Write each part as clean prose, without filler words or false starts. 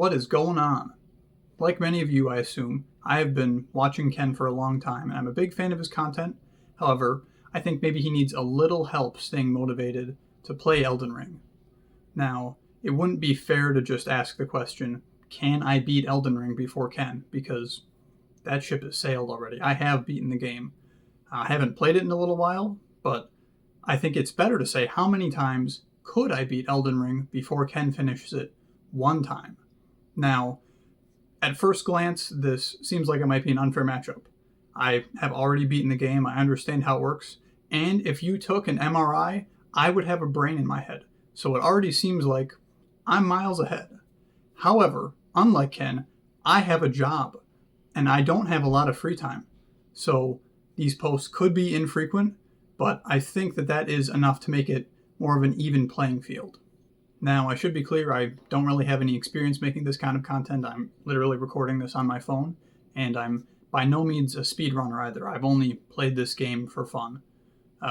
What is going on? Like many of you, I assume, I have been watching Ken for a long time, and I'm a big fan of his content. However, I think maybe he needs a little help staying motivated to play Elden Ring. Now, it wouldn't be fair to just ask the question, can I beat Elden Ring before Ken? Because that ship has sailed already. I have beaten the game. I haven't played it in a little while, but I think it's better to say how many times could I beat Elden Ring before Ken finishes it one time. Now, at first glance, this seems like it might be an unfair matchup. I have already beaten the game, I understand how it works, and if you took an MRI, I would have a brain in my head. So it already seems like I'm miles ahead. However, unlike Ken, I have a job, and I don't have a lot of free time. So these posts could be infrequent, but I think that is enough to make it more of an even playing field. Now, I should be clear, I don't really have any experience making this kind of content. I'm literally recording this on my phone, and I'm by no means a speedrunner either. I've only played this game for fun.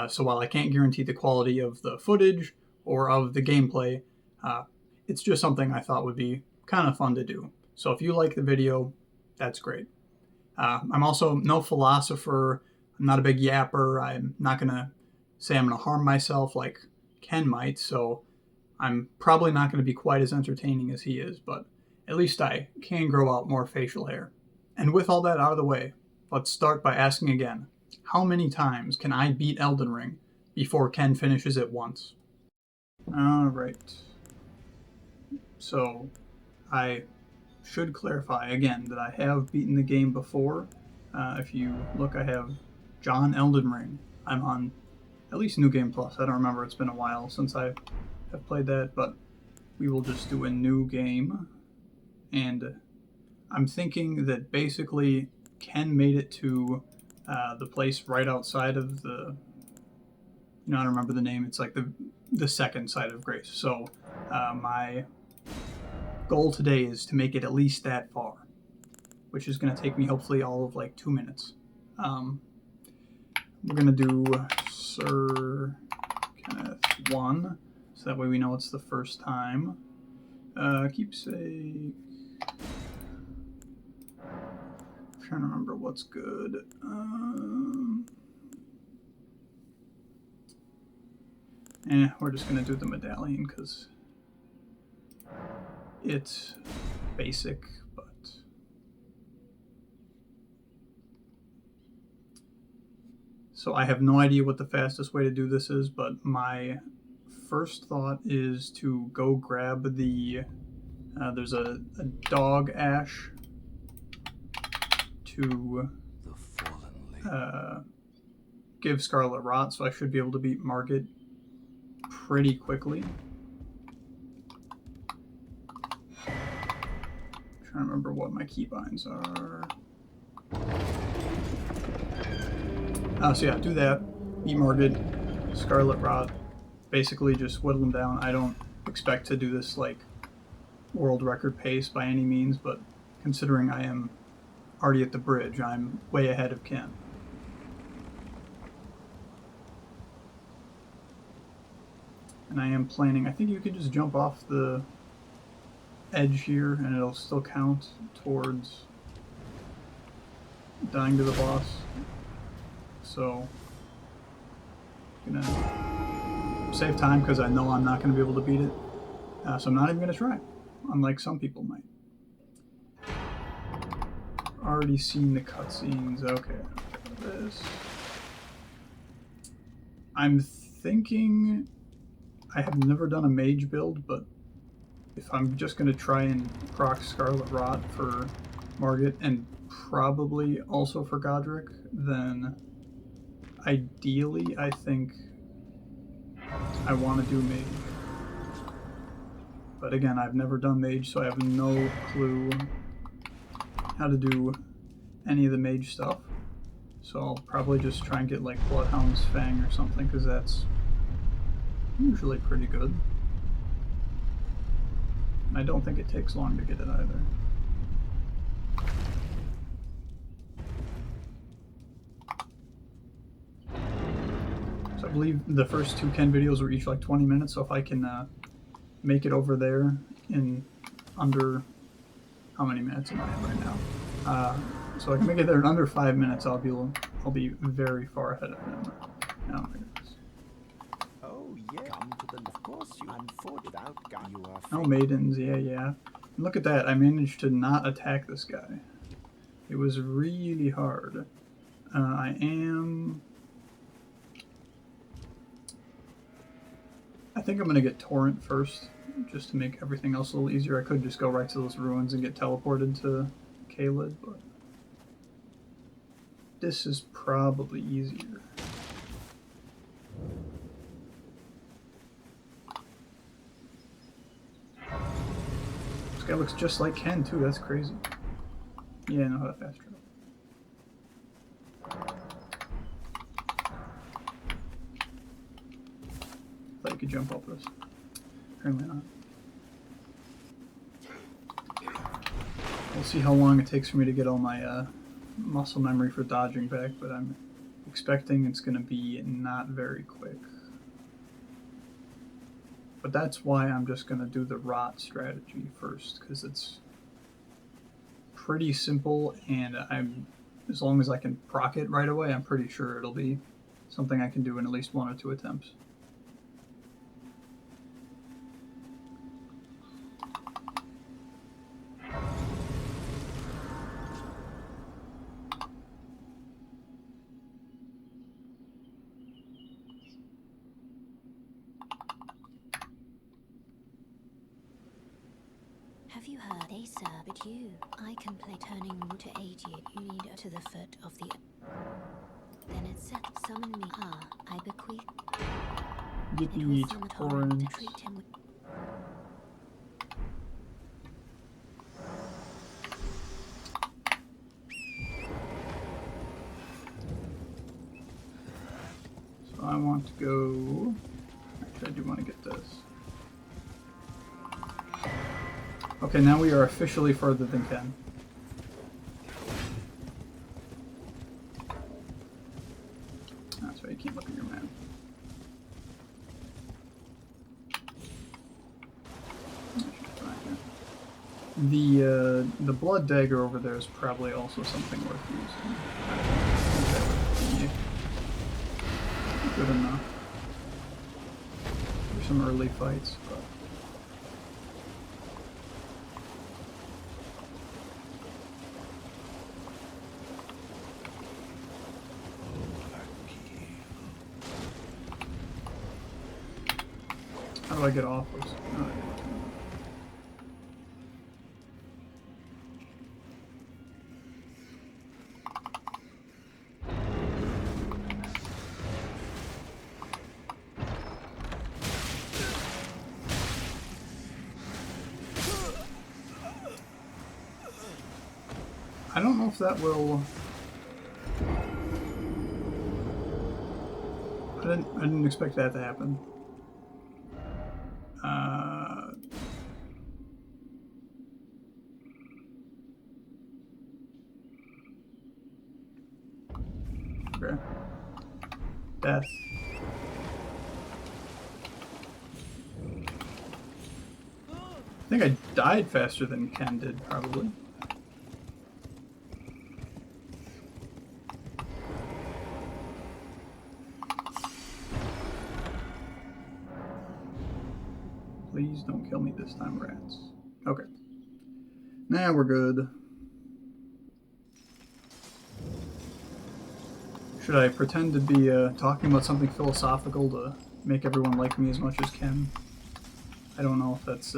So while I can't guarantee the quality of the footage or of the gameplay, it's just something I thought would be kind of fun to do. So if you like the video, that's great. I'm also no philosopher. I'm not a big yapper. I'm not going to say I'm going to harm myself like Ken might, so I'm probably not going to be quite as entertaining as he is, but at least I can grow out more facial hair. And with all that out of the way, let's start by asking again, how many times can I beat Elden Ring before Ken finishes it once? Alright. So, I should clarify again that I have beaten the game before. If you look, I have John Elden Ring. I'm on at least New Game Plus. I don't remember, it's been a while since I have played that, but we will just do a new game. And I'm thinking that basically Ken made it to the place right outside of the, I don't remember the name, it's like the second side of Grace. So my goal today is to make it at least that far, which is going to take me hopefully all of like 2 minutes. We're going to do Sir Kenneth 1, so that way we know it's the first time. Keepsake. I'm trying to remember what's good. We're just going to do the medallion because it's basic, but so I have no idea what the fastest way to do this is, but my first thought is to go grab the there's a dog ash to give Scarlet Rot, so I should be able to beat Margit pretty quickly. I'm trying to remember what my keybinds are. So yeah, do that. Beat Margit, Scarlet Rot. Basically just whittle them down. I don't expect to do this like world record pace by any means, but considering I am already at the bridge, I'm way ahead of Ken. And I am planning, I think you could just jump off the edge here and it'll still count towards dying to the boss. So I'm gonna save time because I know I'm not going to be able to beat it. So I'm not even going to try, unlike some people might. Already seen the cutscenes. Okay, this. I'm thinking I have never done a mage build, but if I'm just going to try and proc Scarlet Rot for Margit and probably also for Godric, then ideally I think I want to do mage. But again, I've never done mage, so I have no clue how to do any of the mage stuff. So I'll probably just try and get like Bloodhound's Fang or something, because that's usually pretty good. And I don't think it takes long to get it either. So I believe the first two Ken videos were each like 20 minutes, so if I can make it over there in under how many minutes am I at right now? So I can make it there in under 5 minutes. I'll be very far ahead of him. Oh my goodness. Oh yeah, come to the. Of course, you without gun. You are. Oh, maidens, yeah. And look at that. I managed to not attack this guy. It was really hard. I think I'm gonna get Torrent first, just to make everything else a little easier. I could just go right to those ruins and get teleported to Caelid, but this is probably easier. This guy looks just like Ken too, that's crazy. Yeah, I know how to fast travel. Thought you could jump up this. Apparently not. We'll see how long it takes for me to get all my muscle memory for dodging back, but I'm expecting it's going to be not very quick. But that's why I'm just going to do the rot strategy first, because it's pretty simple, and as long as I can proc it right away, I'm pretty sure it'll be something I can do in at least 1 or 2 attempts. Have you heard? They sir, but you. I can play turning to aid you. You need to the foot of the. Then it said, summon me. Ah, I bequeath. It was some torrent to treat him with. So I want to go. Actually, I do want to get this. Okay, now we are officially further than Ken. That's right, you can't look at your map. The blood dagger over there is probably also something worth using. Good enough for some early fights, but. How do I get off those? Oh, I don't know if that will. I didn't expect that to happen. Okay. Death. I think I died faster than Ken did, probably. Please don't kill me this time, rats. Okay. Now we're good. Should I pretend to be talking about something philosophical to make everyone like me as much as Ken? I don't know if that's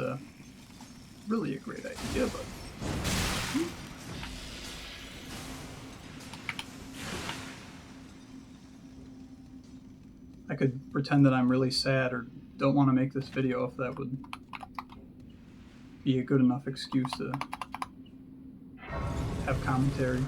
really a great idea, but... I could pretend that I'm really sad or don't want to make this video if that would be a good enough excuse to have commentary.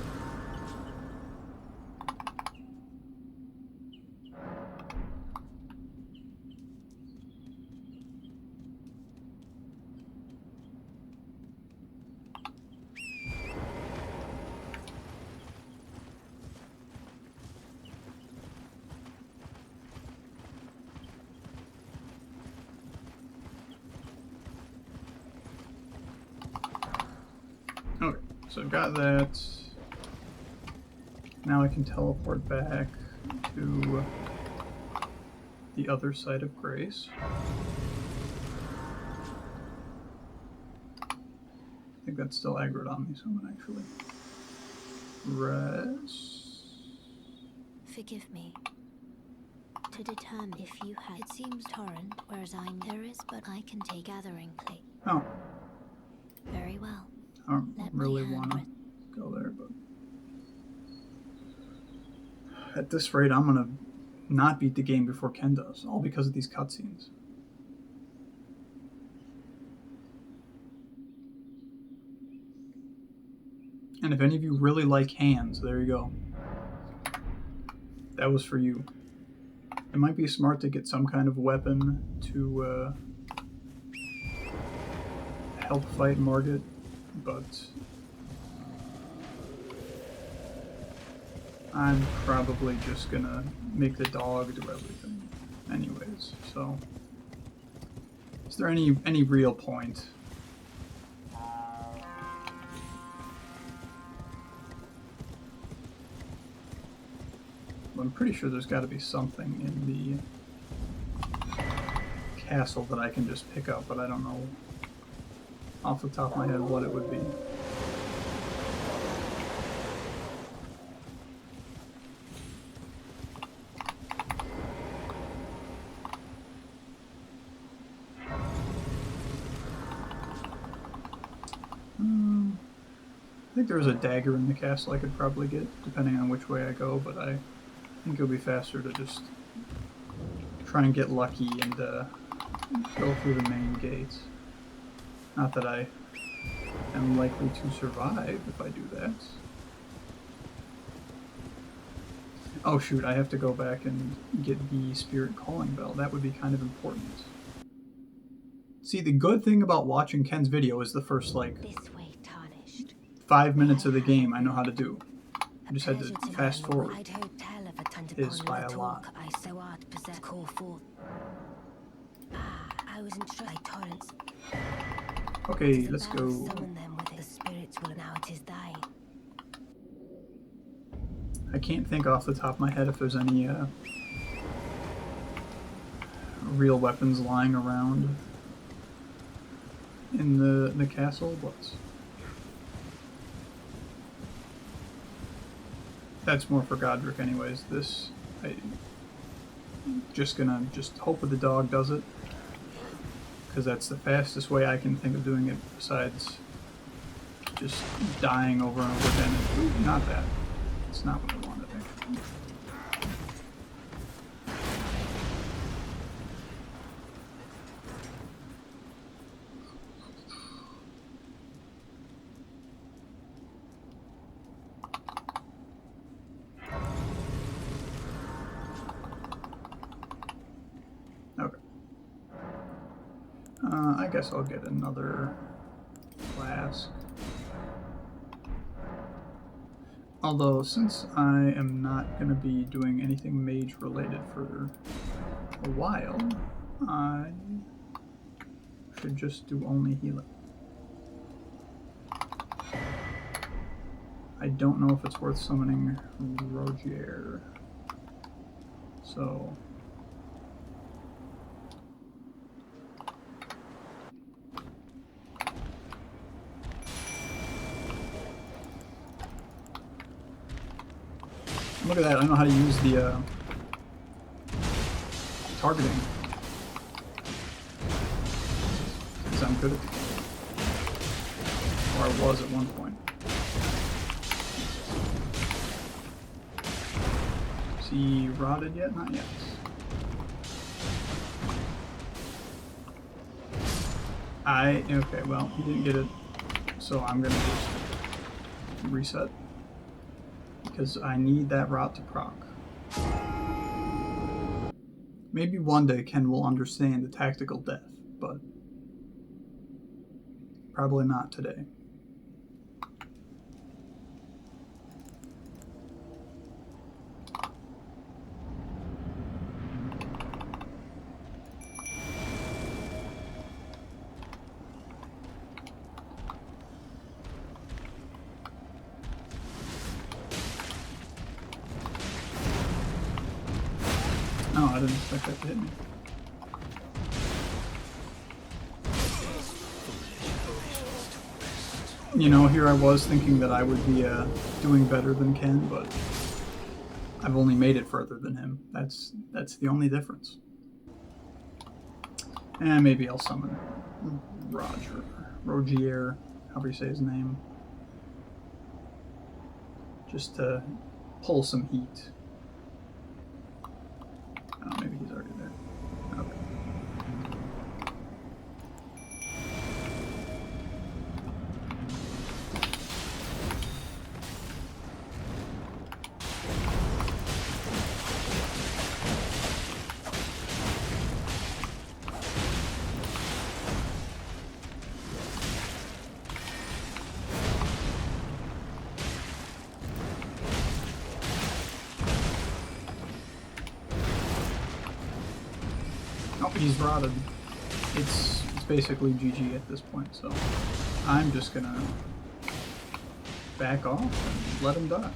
So I've got that. Now I can teleport back to the other side of Grace. I think that's still aggroed on me, so I'm gonna actually rest. Forgive me. To determine if you had, it seems torrent, whereas there is, but I can take gathering plate. Oh, Very well. I don't Let my really hand want to rest. go there, but at this rate, I'm gonna not beat the game before Ken does, all because of these cutscenes. And if any of you really like hands, there you go. That was for you. It might be smart to get some kind of weapon to help fight Margit, but I'm probably just gonna make the dog do everything anyways, so is there any real point? I'm pretty sure there's got to be something in the castle that I can just pick up, but I don't know off the top of my head what it would be. I think there's a dagger in the castle I could probably get, depending on which way I go, but I think it would be faster to just try and get lucky and go through the main gates. Not that I am likely to survive if I do that. Oh shoot, I have to go back and get the spirit calling bell. That would be kind of important. See, the good thing about watching Ken's video is the first, like, This way, tarnished. 5 minutes of the game I know how to do. I just had to fast forward. Is by a lot. I so art possess call forth. I was instructed by torrents. Okay, let's go. Summon them with the spirits will now it is thine. I can't think off the top of my head if there's any real weapons lying around in the castle, but that's more for Godric anyways. This, just gonna hope that the dog does it, because that's the fastest way I can think of doing it besides just dying over and over again. Ooh, not that. It's not what I wanted, actually. Okay. I guess I'll get another flask. Although, since I am not going to be doing anything mage related for a while, I should just do only healing. I don't know if it's worth summoning Rogier, so look at that, I know how to use the targeting. Because I'm good at the game. Or I was at one point. Is he rotted yet? Not yet. Okay, well, he didn't get it, so I'm gonna just reset. Because I need that rot to proc. Maybe one day Ken will understand the tactical death, but probably not today. I didn't expect that to hit me. You know, here I was thinking that I would be doing better than Ken, but I've only made it further than him. That's the only difference. And maybe I'll summon Rogier, however you say his name, just to pull some heat. Oh, maybe he's already there. Okay. Oh, he's rotted. It's basically GG at this point, so I'm just gonna back off and let him die.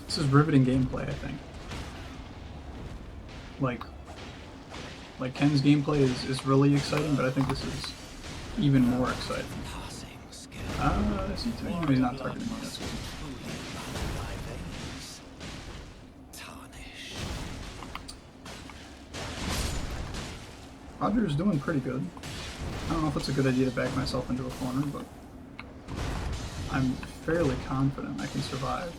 This is riveting gameplay, I think. Like Ken's gameplay is really exciting, but I think this is even more exciting. He's not targeting me, that's good. Roger's doing pretty good. I don't know if it's a good idea to back myself into a corner, but I'm fairly confident I can survive.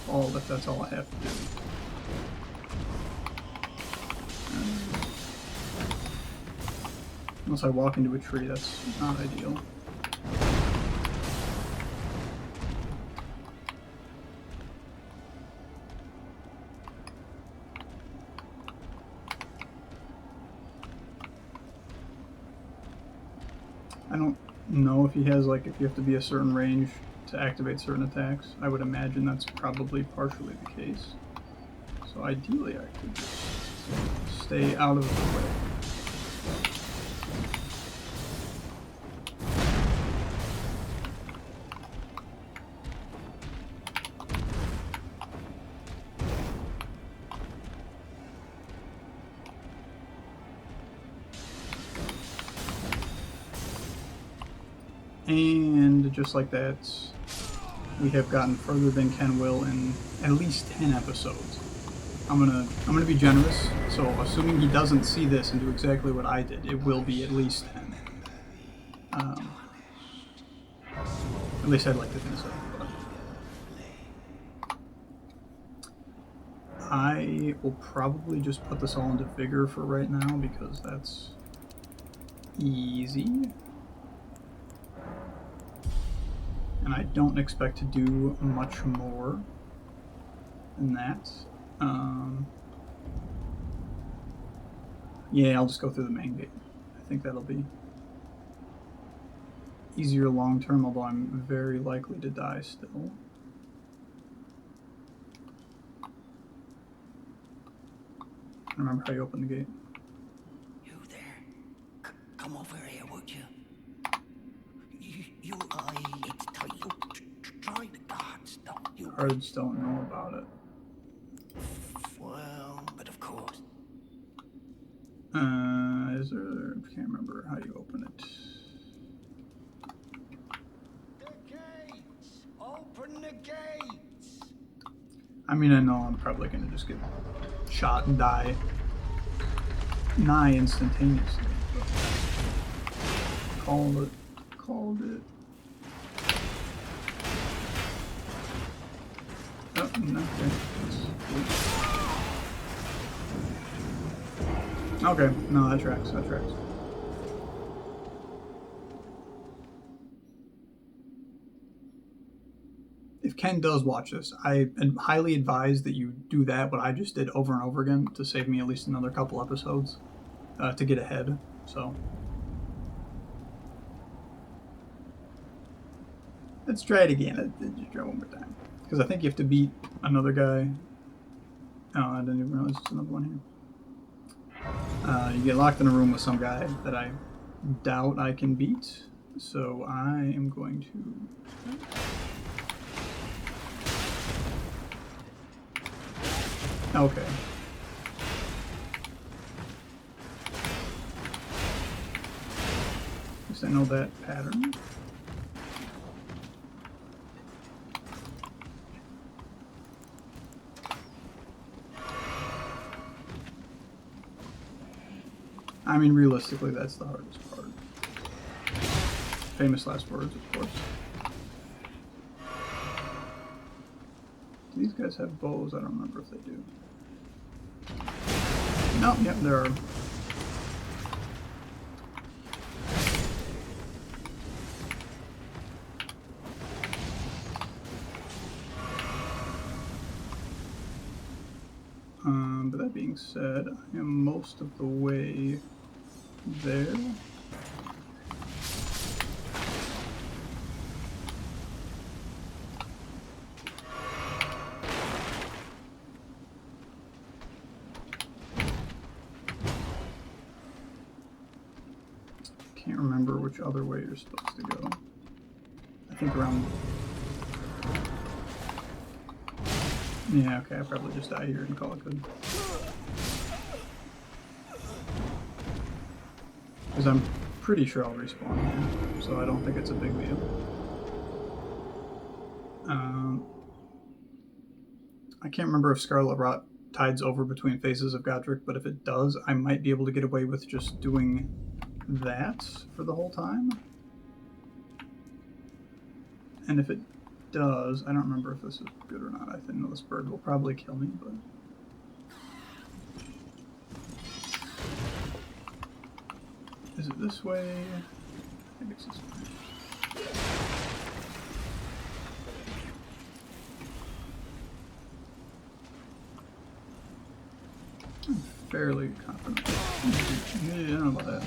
If that's all I have to do. Unless I walk into a tree, that's not ideal. I don't know if he has, like, if you have to be a certain range to activate certain attacks. I would imagine that's probably partially the case. So ideally I could just stay out of the way. And just like that, we have gotten further than Ken will in at least 10 episodes. I'm gonna be generous, so assuming he doesn't see this and do exactly what I did, it will be at least 10. At least I'd like to think so. But I will probably just put this all into Vigor for right now because that's easy. And I don't expect to do much more than that. Yeah, I'll just go through the main gate. I think that'll be easier long term, although I'm very likely to die still. I remember how you open the gate. You there? Come over here, would you? It's tight. Try the guards, don't you? Guards don't know about it. Well, but of course. Is there? I can't remember how you open it. The gates! Open the gates! I mean, I know I'm probably gonna just get shot and die nigh instantaneously. Called it. Called it. Oh, no, okay. Okay, no, that tracks, that tracks. If Ken does watch this, I highly advise that you do that, what I just did over and over again, to save me at least another couple episodes, to get ahead, so. Let's try it again. Let's just try one more time. Because I think you have to beat another guy. Oh, I didn't even realize there's another one here. You get locked in a room with some guy that I doubt I can beat, so I am going to... Okay. At least I know that pattern. I mean, realistically, that's the hardest part. Famous last words, of course. Do these guys have bows? I don't remember if they do. No, yep, there are. But that being said, I am most of the way there. Can't remember which other way you're supposed to go. I think around... Yeah, okay, I probably just die here and call it good. Because I'm pretty sure I'll respawn here, so I don't think it's a big deal. I can't remember if Scarlet Rot tides over between phases of Godric, but if it does, I might be able to get away with just doing that for the whole time. And if it does, I don't remember if this is good or not. I think this bird will probably kill me, but... Is it this way? I think it's this way. I'm fairly confident. Yeah, I don't know about that.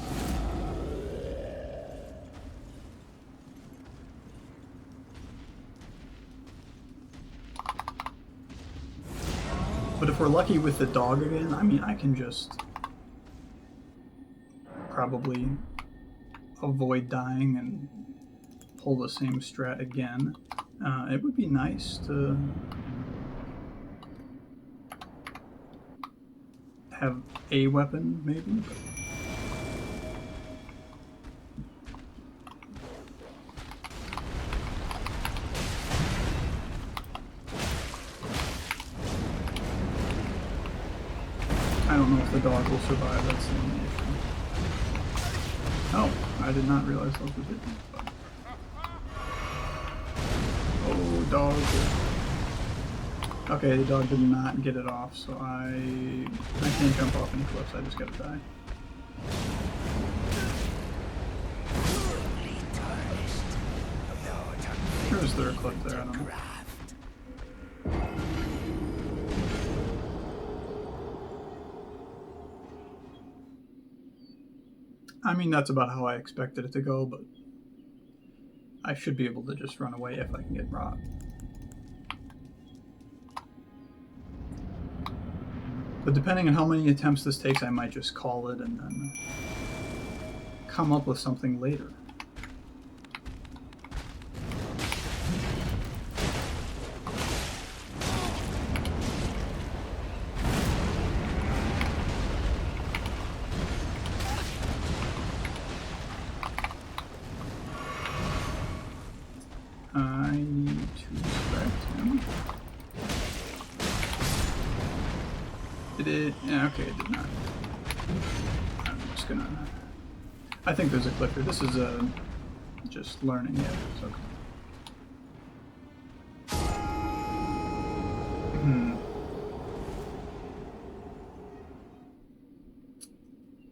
But if we're lucky with the dog again, I mean, I can just probably avoid dying and pull the same strat again. It would be nice to have a weapon, maybe. But... I don't know if the dog will survive, that's the only issue. Oh, I did not realize those were hidden. Oh, dog. Okay, the dog did not get it off, so I can't jump off any cliffs, I just gotta die. Or is there a cliff there? I don't know. I mean, that's about how I expected it to go, but I should be able to just run away if I can get Rot. But depending on how many attempts this takes, I might just call it and then come up with something later. I need to distract him. Did it? Yeah, okay, it did not. I'm just gonna... I think there's a cliff here. This is just learning. Yeah, it's okay.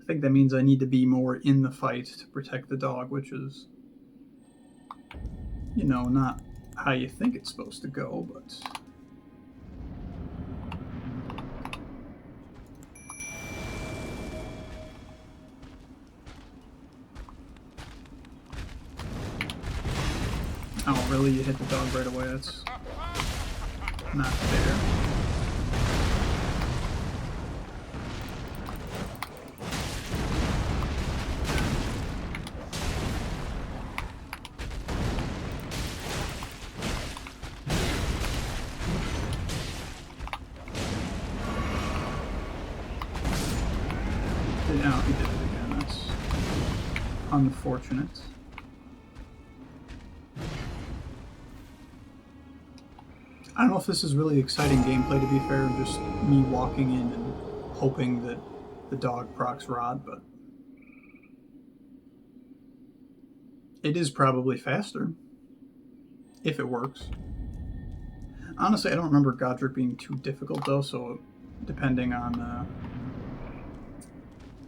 I think that means I need to be more in the fight to protect the dog, which is, you know, not how you think it's supposed to go, but... Oh, really? You hit the dog right away? That's not fair. Oh, he did it again. That's unfortunate. I don't know if this is really exciting gameplay, to be fair, just me walking in and hoping that the dog procs Rod, but it is probably faster, if it works. Honestly, I don't remember Godric being too difficult, though, so depending on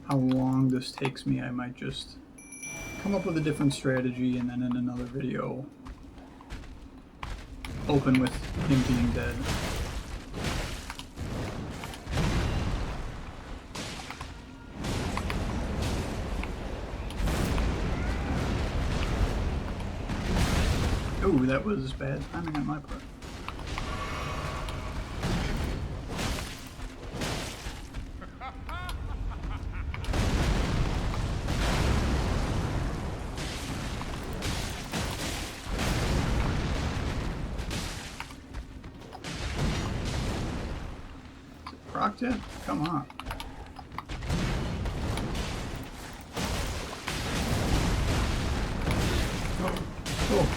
how long this takes me, I might just come up with a different strategy and then in another video open with him being dead. Ooh, that was bad timing on my part. Proc yet? Come on. Oh.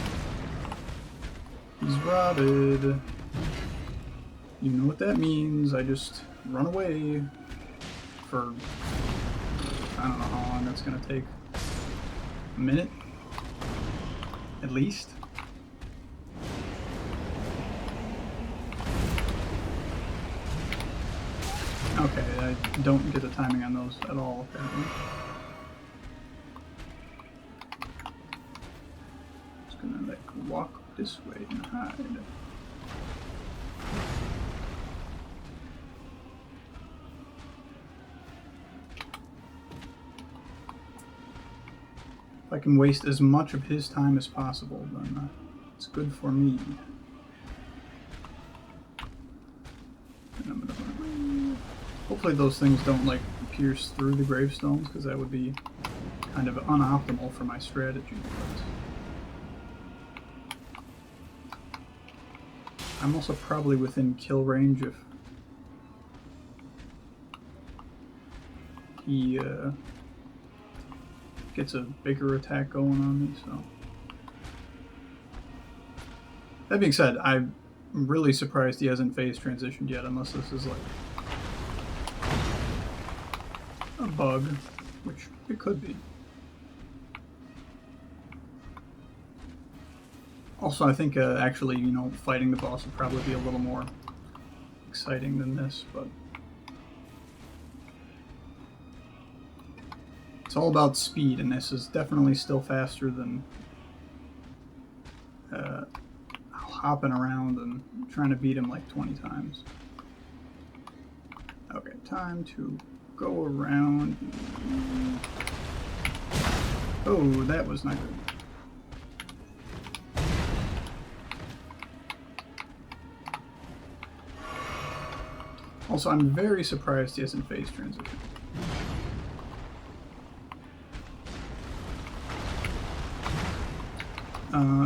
He's rotted. You know what that means. I just run away for, I don't know how long that's gonna take. A minute? At least? Okay, I don't get the timing on those at all, apparently. Just gonna like walk this way and hide. If I can waste as much of his time as possible, then it's good for me. And I'm gonna hopefully those things don't like pierce through the gravestones, because that would be kind of unoptimal for my strategy. But I'm also probably within kill range if he gets a bigger attack going on me, so. That being said, I'm really surprised he hasn't phase transitioned yet, unless this is like a bug, which it could be. Also, I think actually, you know, fighting the boss would probably be a little more exciting than this, but it's all about speed, and this is definitely still faster than hopping around and trying to beat him like 20 times. Okay, time to go around. Oh, that was not good. Also, I'm very surprised he hasn't phase transition.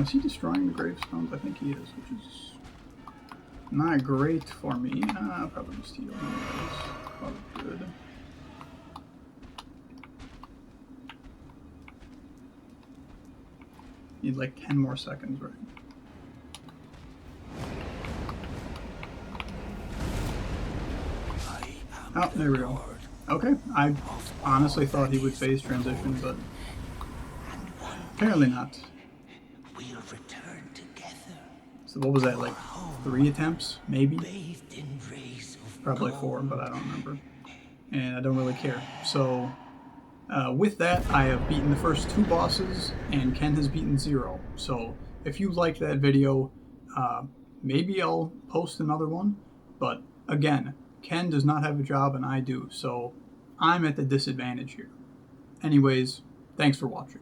Is he destroying the gravestones? I think he is, which is not great for me. I'll probably just heal him. That's probably good. Need like 10 more seconds, right? Oh, there we go. Okay, I honestly thought he would phase transition, but apparently not. We'll return together. So what was that, like 3 attempts, maybe? Bathed in rays of Probably 4, but I don't remember. And I don't really care. So with that, I have beaten the first 2 bosses, and Ken has beaten 0. So if you liked that video, maybe I'll post another one. But again, Ken does not have a job and I do, so I'm at the disadvantage here. Anyways, thanks for watching.